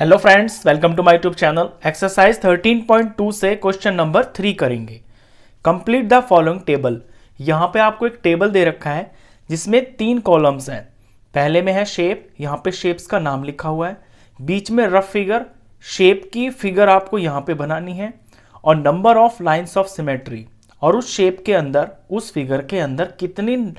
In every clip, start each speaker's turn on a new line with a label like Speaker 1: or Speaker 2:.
Speaker 1: Hello friends, welcome to my YouTube channel. Exercise 13.2 से question number 3 करेंगे। Complete the following table. यहाँ पे आपको एक टेबल दे रखा है जिसमें 3 कॉलम्स हैं। पहले में है शेप, यहाँ पे शेप्स का नाम लिखा हुआ है। बीच में रफ फिगर, शेप की फिगर आपको यहाँ पे बनानी है, और number of lines of symmetry, और उस शेप के अंदर, उस फिगर के अंदर कितनी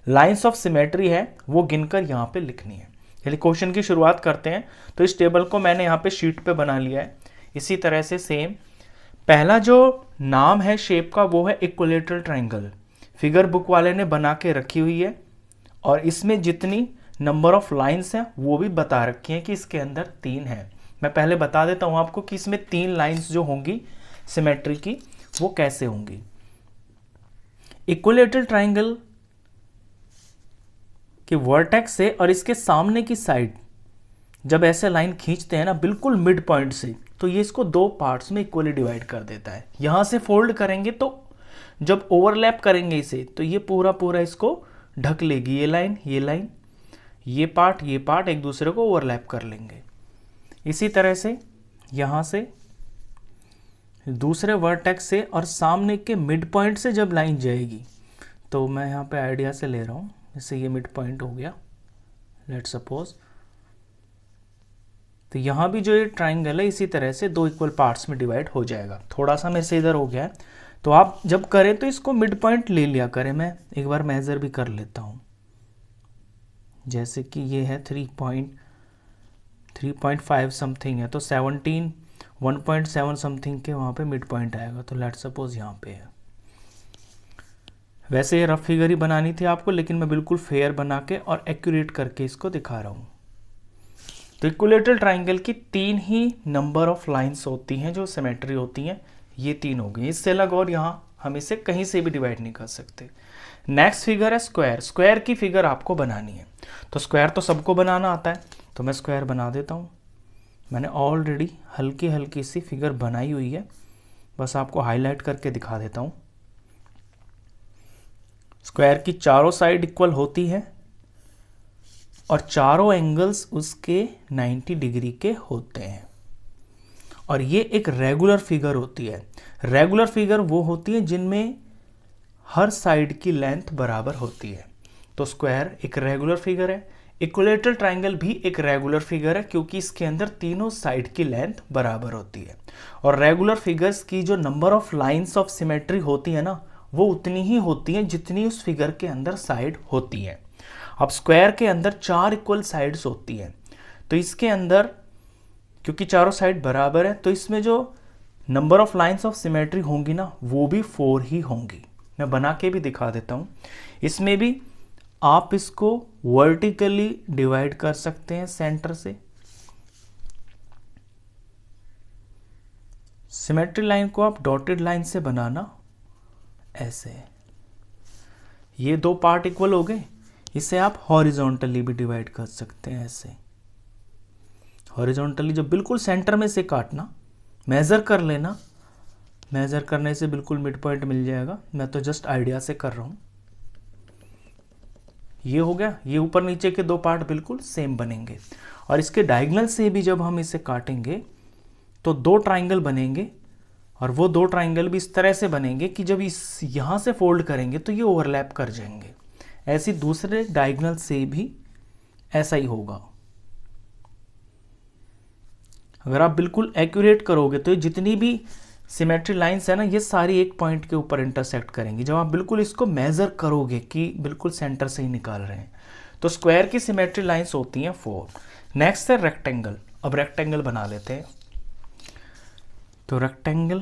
Speaker 1: लाइन्स ऑफ सिमेट्री है वो गिनकर यहाँ पे लिखनी है। चलिए क्वेश्चन की शुरुआत करते हैं। तो इस टेबल को मैंने यहाँ पे शीट पे बना लिया है। इसी तरह से सेम पहला जो नाम है शेप का वो है इक्विलेटरल ट्रायंगल। फिगर बुक वाले ने बना के रखी हुई है, और इसमें जितनी नंबर ऑफ लाइंस हैं वो भी बता रखी हैं कि इसके अंदर 3 है। मैं पहले बता देता हूँ आपको कि इसमें 3 लाइंस जो होंगी सिमेट्री की वो कैसे होंगी। इक्विलेटरल ट्रायंगल कि वर्टेक्स से और इसके सामने की साइड जब ऐसे लाइन खींचते हैं ना बिल्कुल मिड पॉइंट से, तो ये इसको 2 पार्ट्स में इक्वली डिवाइड कर देता है। यहां से फोल्ड करेंगे तो जब ओवरलैप करेंगे इसे तो ये पूरा इसको ढक लेगी। ये लाइन, ये लाइन, ये पार्ट एक दूसरे को ओवरलैप कर लेंगे। इसी तरह से यहां से दूसरे वर्टेक्स से और सामने के मिड पॉइंट से जब लाइन जाएगी, तो मैं यहाँ पे आइडिया से ले रहा हूँ, जैसे ये मिड पॉइंट हो गया लेट्स सपोज, तो यहाँ भी जो ये ट्राइंगल है इसी तरह से 2 इक्वल पार्ट्स में डिवाइड हो जाएगा। थोड़ा सा मेरे से इधर हो गया है, तो आप जब करें तो इसको मिड पॉइंट ले लिया करें। मैं एक बार मेजर भी कर लेता हूँ, जैसे कि ये है 3.5 समथिंग है, तो 17 1.7 समथिंग के वहाँ पे मिड पॉइंट आएगा। तो लेट्स सपोज यहाँ पे है। वैसे ये रफ फिगर ही बनानी थी आपको, लेकिन मैं बिल्कुल फेयर बना के और एक्यूरेट करके इसको दिखा रहा हूँ। तो इक्विलेटरल ट्राइंगल की 3 ही नंबर ऑफ लाइंस होती हैं जो सिमेट्री होती हैं। ये 3 हो गई, इससे अलग और यहाँ हम इसे कहीं से भी डिवाइड नहीं कर सकते। नेक्स्ट फिगर है स्क्वायर। स्क्वायर की फिगर आपको बनानी है। तो स्क्वायर तो सबको बनाना आता है, तो मैं स्क्वायर बना देता हूँ। मैंने ऑलरेडी हल्की हल्की सी फिगर बनाई हुई है, बस आपको हाईलाइट करके दिखा देता हूँ। स्क्वायर की चारों साइड इक्वल होती है और चारों एंगल्स उसके 90 डिग्री के होते हैं, और ये एक रेगुलर फिगर होती है। रेगुलर फिगर वो होती है जिनमें हर साइड की लेंथ बराबर होती है। तो स्क्वायर एक रेगुलर फिगर है। इक्विलेटरल ट्रायंगल भी एक रेगुलर फिगर है, क्योंकि इसके अंदर तीनों साइड की लेंथ बराबर होती है। और रेगुलर फिगर्स की जो number of lines of symmetry होती है ना, वो उतनी ही होती है जितनी उस फिगर के अंदर साइड होती है। अब स्क्वायर के अंदर 4 इक्वल साइड्स होती हैं, तो इसके अंदर क्योंकि चारों साइड बराबर है, तो इसमें जो number of lines of symmetry होंगी ना वो भी 4 ही होंगी। मैं बना के भी दिखा देता हूँ। इसमें भी आप इसको वर्टिकली डिवाइड कर सकते हैं सेंटर से। सिमेट्री लाइन को आप डॉटेड लाइन से बनाना ऐसे। ये 2 पार्ट इक्वल हो गए। इसे आप हॉरिजॉन्टली भी डिवाइड कर सकते हैं ऐसे। हॉरिजॉन्टली जब बिल्कुल सेंटर में से काटना, मेजर कर लेना, मेजर करने से बिल्कुल मिड पॉइंट मिल जाएगा। मैं तो जस्ट आइडिया से कर रहा हूं। ये हो गया। ये ऊपर नीचे के 2 पार्ट बिल्कुल सेम बनेंगे, और इसके डायगोनल से भी जब हम इसे काटेंगे तो 2 ट्राइंगल बनेंगे, और वो 2 ट्राइंगल भी इस तरह से बनेंगे कि जब इस यहां से फोल्ड करेंगे तो ये ओवरलैप कर जाएंगे। ऐसी दूसरे डायगोनल से भी ऐसा ही होगा। अगर आप बिल्कुल एक्यूरेट करोगे तो ये जितनी भी सिमेट्री लाइंस है ना, ये सारी एक पॉइंट के ऊपर इंटरसेक्ट करेंगी। जब आप बिल्कुल इसको मेजर करोगे कि बिल्कुल सेंटर से ही निकाल रहे हैं, तो स्क्वायर की सिमेट्री लाइंस होती हैं 4। नेक्स्ट है रेक्टेंगल। अब रेक्टेंगल बना लेते हैं। तो रेक्टेंगल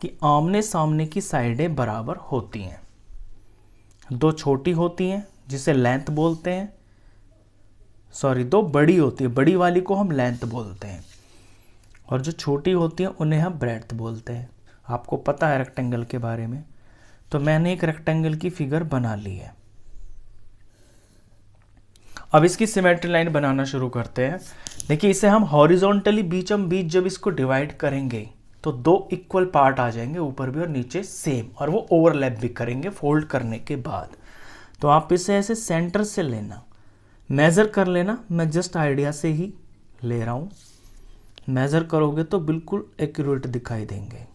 Speaker 1: की आमने सामने की साइडें बराबर होती हैं। 2 छोटी होती हैं जिसे लेंथ बोलते हैं, 2 बड़ी होती है, बड़ी वाली को हम लेंथ बोलते हैं, और जो छोटी होती हैं उन्हें हम ब्रेड्थ बोलते हैं। आपको पता है रेक्टेंगल के बारे में। तो मैंने एक रेक्टेंगल की फिगर बना ली है। अब इसकी सिमेट्री लाइन बनाना शुरू करते हैं। देखिए, इसे हम हॉरिजॉन्टली बीचम बीच जब इसको डिवाइड करेंगे तो 2 इक्वल पार्ट आ जाएंगे, ऊपर भी और नीचे सेम, और वो ओवरलैप भी करेंगे फोल्ड करने के बाद। तो आप इसे ऐसे सेंटर से लेना, मेजर कर लेना। मैं जस्ट आइडिया से ही ले रहा हूँ, मेज़र करोगे तो बिल्कुल एक्यूरेट दिखाई देंगे।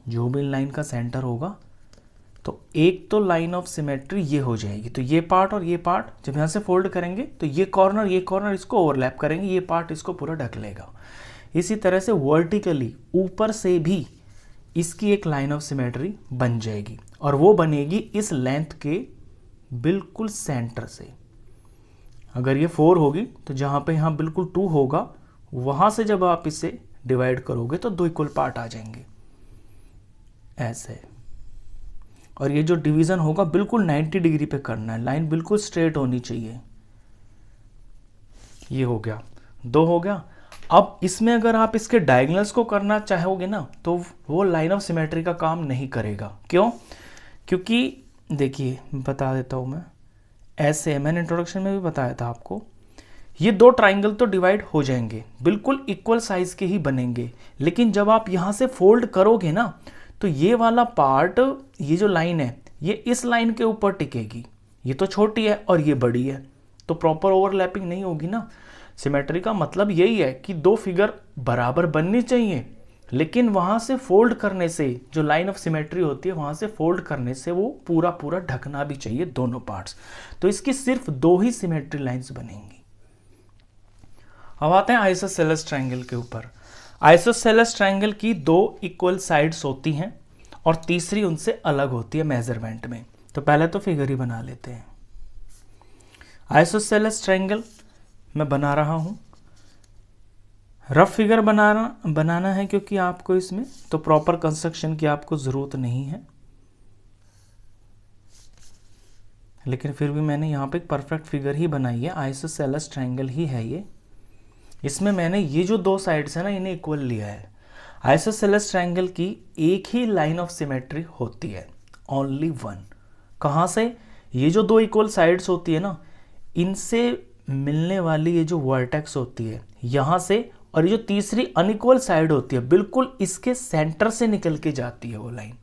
Speaker 1: जो भी लाइन का सेंटर होगा, तो एक तो लाइन ऑफ सिमेट्री ये हो जाएगी। तो ये पार्ट और ये पार्ट जब यहाँ से फोल्ड करेंगे तो ये कॉर्नर इसको ओवरलैप करेंगे, ये पार्ट इसको पूरा ढक लेगा। इसी तरह से वर्टिकली ऊपर से भी इसकी एक लाइन ऑफ सिमेट्री बन जाएगी, और वो बनेगी इस लेंथ के बिल्कुल सेंटर से। अगर ये 4 होगी तो जहाँ पे यहाँ बिल्कुल 2 होगा, वहाँ से जब आप इसे डिवाइड करोगे तो 2 इक्वल पार्ट आ जाएंगे ऐसे। और ये जो डिवीज़न होगा बिल्कुल 90 डिग्री पे करना है, लाइन बिल्कुल स्ट्रेट होनी चाहिए। ये हो गया, 2 हो गया। अब इसमें अगर आप इसके डायगोनल्स को करना चाहोगे ना, तो वो लाइन ऑफ सिमेट्री का काम नहीं करेगा। क्यों? क्योंकि देखिए बता देता हूँ मैं, ऐसे मैंने इंट्रोडक्शन में भी बताया था आपको, ये 2 ट्राइंगल तो डिवाइड हो जाएंगे, बिल्कुल इक्वल साइज के ही बनेंगे, लेकिन जब आप यहाँ से फोल्ड करोगे ना, तो ये वाला पार्ट, ये जो लाइन है, ये इस लाइन के ऊपर टिकेगी। ये तो छोटी है और ये बड़ी है, तो प्रॉपर ओवरलैपिंग नहीं होगी ना। सिमेट्री का मतलब यही है कि 2 फिगर बराबर बननी चाहिए, लेकिन वहाँ से फोल्ड करने से, जो लाइन ऑफ सिमेट्री होती है वहाँ से फोल्ड करने से वो पूरा पूरा ढकना भी चाहिए दोनों पार्ट्स। तो इसकी सिर्फ 2 ही सिमेट्री लाइंस बनेंगी। अब आते हैं आइसोसेलेस ट्रायंगल के ऊपर। आइसोसेलेस ट्रायंगल की 2 इक्वल साइड्स होती हैं और तीसरी उनसे अलग होती है मेजरमेंट में। तो पहले तो फिगर ही बना लेते हैं। आइसोसेलेस ट्रायंगल मैं बना रहा हूं, रफ फिगर बनाना है क्योंकि आपको इसमें तो प्रॉपर कंस्ट्रक्शन की आपको ज़रूरत नहीं है, लेकिन फिर भी मैंने यहाँ पे एक परफेक्ट फिगर ही बनाई है। आइसोसेलेस ट्रायंगल ही है ये। इसमें मैंने ये जो 2 साइड्स है ना, इन्हें इक्वल लिया है। आइसोसेलेस ट्रायंगल की एक ही लाइन ऑफ सिमेट्री होती है, ओनली 1। कहाँ से? ये जो 2 इक्वल साइड्स होती है ना, इनसे मिलने वाली ये जो वर्टेक्स होती है यहाँ से, और ये जो तीसरी अनइक्वल साइड होती है बिल्कुल इसके सेंटर से निकल के जाती है वो लाइन।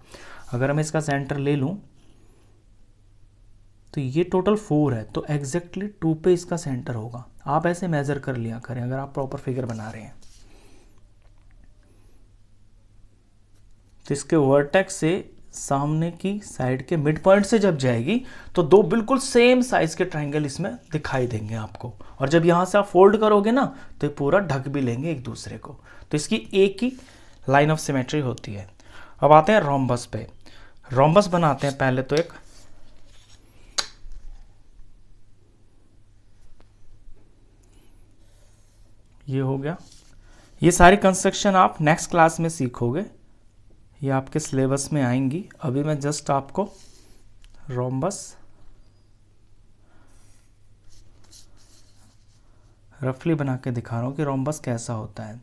Speaker 1: अगर मैं इसका सेंटर ले लूँ तो ये टोटल 4 है, तो एग्जैक्टली 2 पे इसका सेंटर होगा। आप ऐसे मेजर कर लिया करें अगर आप प्रॉपर फिगर बना रहे हैं। तो इसके वर्टेक्स से सामने की साइड के मिड पॉइंट से जब जाएगी तो 2 बिल्कुल सेम साइज के ट्रायंगल इसमें दिखाई देंगे आपको, और जब यहां से आप फोल्ड करोगे ना तो ये पूरा ढक भी लेंगे एक दूसरे को। तो इसकी एक ही लाइन ऑफ सिमेट्री होती है। अब आते हैं रोम्बस पे। रोम्बस बनाते हैं पहले तो एक। ये हो गया। ये सारी कंस्ट्रक्शन आप नेक्स्ट क्लास में सीखोगे, ये आपके सिलेबस में आएंगी। अभी मैं जस्ट आपको रोम्बस रफली बना के दिखा रहा हूँ कि रोम्बस कैसा होता है।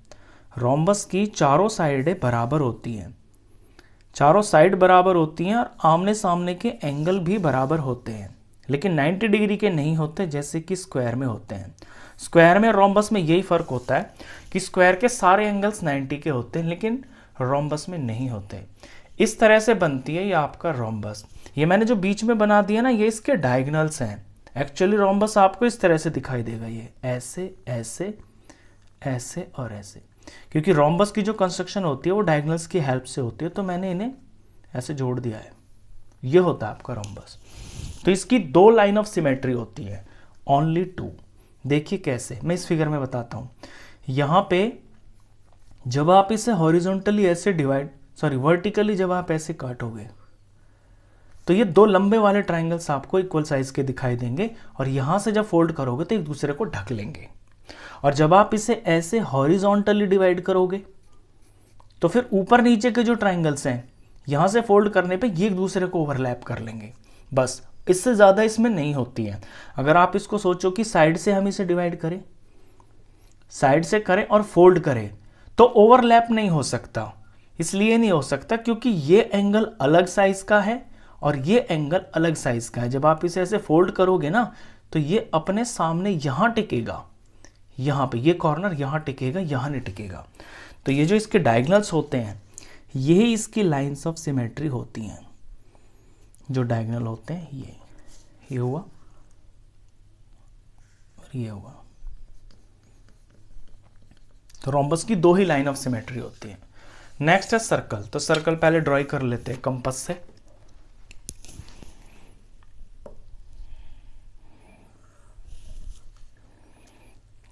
Speaker 1: रोम्बस की चारों साइडें बराबर होती हैं, चारों साइड बराबर होती हैं, और आमने सामने के एंगल भी बराबर होते हैं, लेकिन 90 डिग्री के नहीं होते जैसे कि स्क्वायर में होते हैं। स्क्वायर में रोम्बस में यही फ़र्क होता है कि स्क्वायर के सारे एंगल्स 90 के होते हैं, लेकिन रोम्बस में नहीं होते। इस तरह से बनती है ये आपका रोम्बस। ये मैंने जो बीच में बना दिया ना, ये इसके डायगोनल्स हैं। एक्चुअली रोम्बस आपको इस तरह से दिखाई देगा, ये ऐसे ऐसे ऐसे और ऐसे, क्योंकि रोम्बस की जो कंस्ट्रक्शन होती है वो डायगोनल्स की हेल्प से होती है, तो मैंने इन्हें ऐसे जोड़ दिया है। ये होता है आपका रोम्बस। तो इसकी 2 लाइन ऑफ सिमेट्री होती है, ओनली 2। देखिए कैसे, मैं इस फिगर में बताता हूँ। यहाँ पे जब आप इसे हॉरिजॉन्टली ऐसे वर्टिकली जब आप ऐसे काटोगे तो ये 2 लंबे वाले ट्रायंगल्स आपको इक्वल साइज के दिखाई देंगे, और यहाँ से जब फोल्ड करोगे तो एक दूसरे को ढक लेंगे। और जब आप इसे ऐसे हॉरिजॉन्टली डिवाइड करोगे तो फिर ऊपर नीचे के जो ट्रायंगल्स हैं, यहाँ से फोल्ड करने पे ये एक दूसरे को ओवरलैप कर लेंगे। बस, इससे ज़्यादा इसमें नहीं होती है। अगर आप इसको सोचो कि साइड से हम इसे डिवाइड करें, साइड से करें और फोल्ड करें, तो ओवरलैप नहीं हो सकता। इसलिए नहीं हो सकता क्योंकि ये एंगल अलग साइज का है और ये एंगल अलग साइज का है। जब आप इसे ऐसे फोल्ड करोगे ना तो ये अपने सामने यहाँ टिकेगा, यहाँ पे ये कॉर्नर यहाँ टिकेगा, यहाँ नहीं टिकेगा। तो ये जो इसके डायगोनल्स होते हैं यही इसकी लाइंस ऑफ सिमेट्री होती हैं। जो डायगोनल होते हैं ये हुआ। ये हुआ। तो रोम्बस की दो ही लाइन ऑफ सिमेट्री होती है। नेक्स्ट है सर्कल। तो सर्कल पहले ड्रॉ कर लेते हैं कंपास से।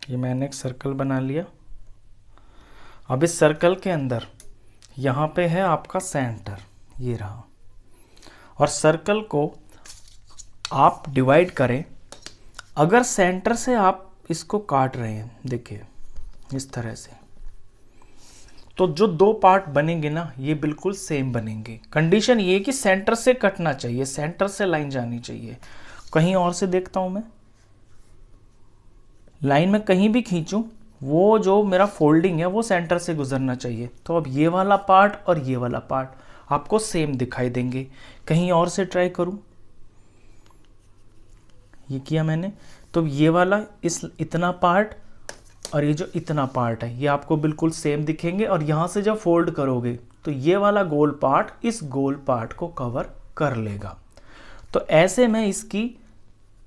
Speaker 1: ये मैंने एक सर्कल बना लिया। अब इस सर्कल के अंदर यहाँ पे है आपका सेंटर, ये रहा, और सर्कल को आप डिवाइड करें। अगर सेंटर से आप इसको काट रहे हैं, देखिए इस तरह से, तो जो दो पार्ट बनेंगे ना, ये बिल्कुल सेम बनेंगे। कंडीशन ये कि सेंटर से कटना चाहिए, सेंटर से लाइन जानी चाहिए। कहीं और से देखता हूं मैं, लाइन में कहीं भी खींचूं, वो जो मेरा फोल्डिंग है वो सेंटर से गुजरना चाहिए। तो अब ये वाला पार्ट और ये वाला पार्ट आपको सेम दिखाई देंगे। कहीं और से ट्राई करूं, ये किया मैंने, तो ये वाला इतना पार्ट और ये जो इतना पार्ट है ये आपको बिल्कुल सेम दिखेंगे। और यहाँ से जब फोल्ड करोगे तो ये वाला गोल पार्ट इस गोल पार्ट को कवर कर लेगा। तो ऐसे मैं इसकी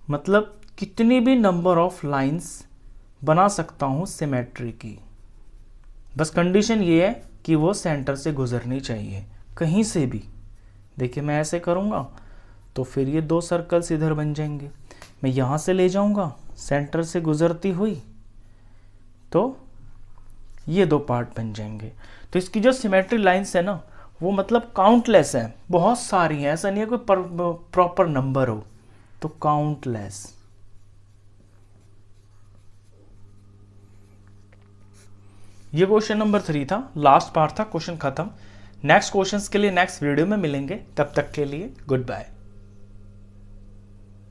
Speaker 1: मतलब कितनी भी नंबर ऑफ लाइंस बना सकता हूँ सिमेट्री की। बस कंडीशन ये है कि वो सेंटर से गुजरनी चाहिए, कहीं से भी। देखिए मैं ऐसे करूँगा तो फिर ये दो सर्कल्स इधर बन जाएंगे। मैं यहाँ से ले जाऊँगा सेंटर से गुजरती हुई, तो ये दो पार्ट बन जाएंगे। तो इसकी जो सिमेट्री लाइंस है ना, वो मतलब काउंटलेस है, बहुत सारी हैं। ऐसा नहीं है कोई प्रॉपर नंबर हो, तो काउंटलेस। ये क्वेश्चन नंबर 3 था, लास्ट पार्ट था, क्वेश्चन खत्म। नेक्स्ट क्वेश्चंस के लिए नेक्स्ट वीडियो में मिलेंगे, तब तक के लिए गुड बाय।